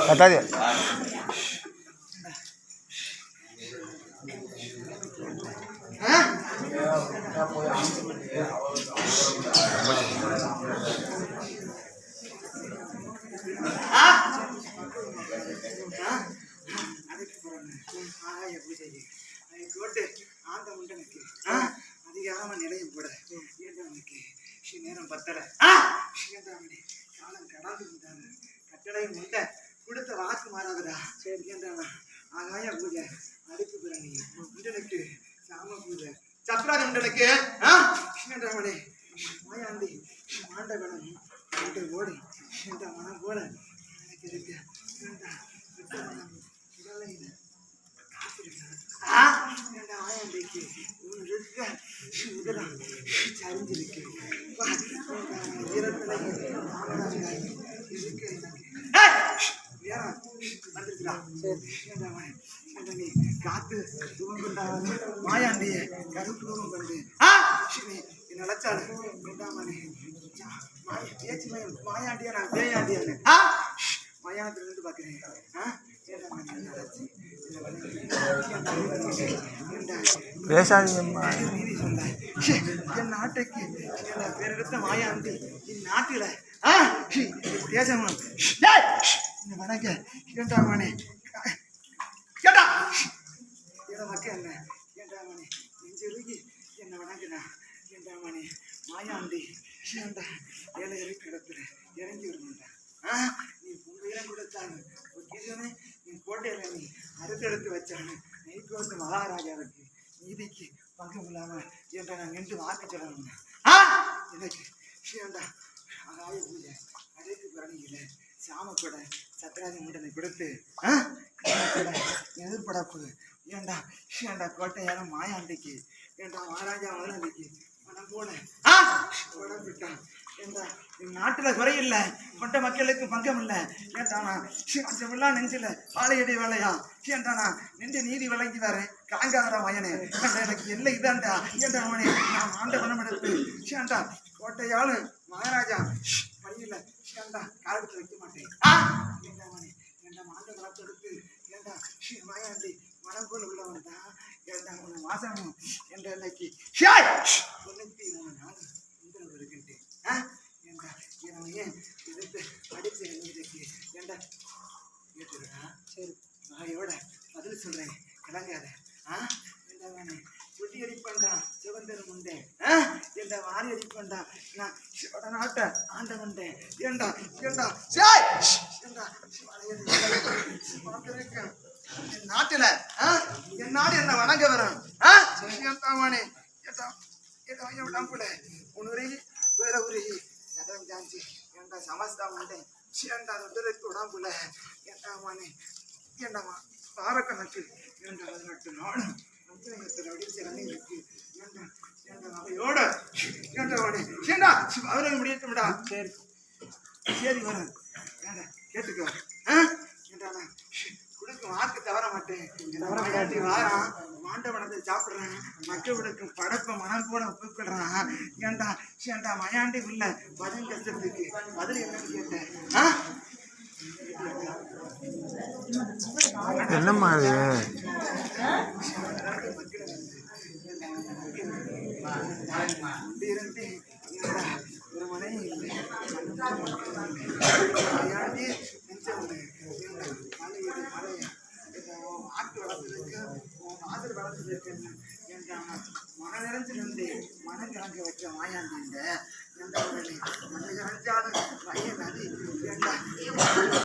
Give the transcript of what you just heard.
बता दे அதிகாரமா நிலையும் கூட நேரம் பத்தல காலம் கடந்து விட்டாங்க கட்டளையும் உண்ட கொடுத்த வாக்கு மாறாதடா ஆகாய பூஜை அடுப்பு பிரணி உண்டனுக்கு சாம பூஜை சத்ராதி உண்டனுக்கு கிருஷ்ணராமனே மாயாண்டி மாண்டவனம் ஓடி மனம் போல எனக்கு இருக்க ஆயாண்டிக்கு சரிஞ்சிருக்கு காத்து துவம் கொண்டாவது மாயாண்டிய கருப்பு துவம் கொண்டு நினைச்சாரு மாயாண்டியா நான் பேயாண்டியான்னு மயானத்துல இருந்து பாக்குறேன் என் நாட்டுக்கு பேரெடுத்த மாயாண்டி இந்நாட்டில தேசம் வணக்க ஏண்டாமனே கேட்டா மக்கள் என்ன ஏண்டாமனே நெஞ்சிருகி என்ன வணங்கினா ஏண்டாமனே மாயாண்டி ஏண்டா ஏழை கிடத்துல இறங்கி வருமாண்டா நீ உயிரம் கொடுத்தானு நீ கோட்டையில நீ அறுத்தெடுத்து வச்சானு நெய்க்கு வந்து மகாராஜாவுக்கு நீதிக்கு பங்கு இல்லாம என்ற நான் நின்று வாக்கு சொல்லணும் எனக்கு ஏண்டா அதாவது பூஜை அடைக்கு பிறனியில சாமப்பட சத்ராஜி முண்டனை கொடுத்து எதிர்படப்பு ஏண்டா கோட்டையாரம் மாயாண்டிக்கு ஏண்டா மகாராஜா முதலாளிக்கு மனம் போல உடம்பிட்டான் ஏண்டா நாட்டுல குறையில்லை கொண்ட மக்களுக்கு பங்கம் இல்லை ஏண்டானா கொஞ்சமெல்லாம் நெஞ்சில வாழையடி வேலையா ஏண்டானா நின்று நீதி வழங்கி வரேன் காங்கார மயனே எனக்கு இல்லை இதாண்டா ஏண்டா அவனே நான் ஆண்ட பணம் எடுத்து ஏண்டா கோட்டையாளு மகாராஜா பள்ளியில ஏண்டா காலத்துல வைக்க மாட்டேன் ஏண்டா அவனே ஏண்டா ஆண்ட பணத்தை எடுத்து ஏண்டா மாயாண்டி மனம் போல உள்ளவன் தான் ஏண்டா அவனை வாசமும் என்ற இன்னைக்கு 93 நாள் இருக்கின்றேன் ஏண்டா ஏன் எதிர்த்து அடிச்சு எழுதிக்கு ஏண்டா கேட்டுருடா சரி வாயோட பதில் சொல்றேன் கிளங்காத ஏண்டா சுட்டி அடிப்பண்டான் சிவந்தரும் உண்டேன் ஏண்டா வாரி அடிப்பண்டான் நான் சிவட நாட்டை ஆண்ட வந்தேன் ஏண்டா ஏண்டா ஏண்டா பார்த்திருக்கேன் என் நாட்டுல என் நாடு என்ன வணங்க வரும் ஏண்டாமானே ஏண்டா ஏண்டா எவ்வளவு கூட உன்னுருகி வேற உருகி சதம் ஜாஞ்சி ஏண்டா சமஸ்தா வந்தேன் ஏண்டா தொட்டருக்கு உடம்புல ஏண்டாமானே ஏண்டாமா வாரக்கணக்கு ஏண்டா 18 நாடு அடிச்சு இருக்கு ஏண்டா ஏண்டா அவையோட ஏண்டா வாடே ஏண்டா அவரை முடியட்டும்டா சரி சரி வரேன் ஏண்டா கேட்டுக்கோ ஏண்டா குடுக்கும் வாக்கு தவற மாட்டேன் மாயாண்டி வாரான் மாண்டவனத்தை சாப்பிட்றேன் மக்களுக்கு படப்பை மனம் போட ஒப்புக்கிறான் ஏண்டா ஏண்டா மயாண்டி உள்ள பதில் கஷ்டத்துக்கு பதில் என்னன்னு கேட்டேன் என்னம்மா அது இருந்து ஒரு மனை இல்லை மயாண்டி ஆட்டு வளர்த்துருக்கு மாதிரி வளர்த்துருக்கு மன நிறைஞ்சு நின்று மனம் கலங்க வச்ச மாயாண்டி இந்த மன நிறைஞ்சாலும் நதி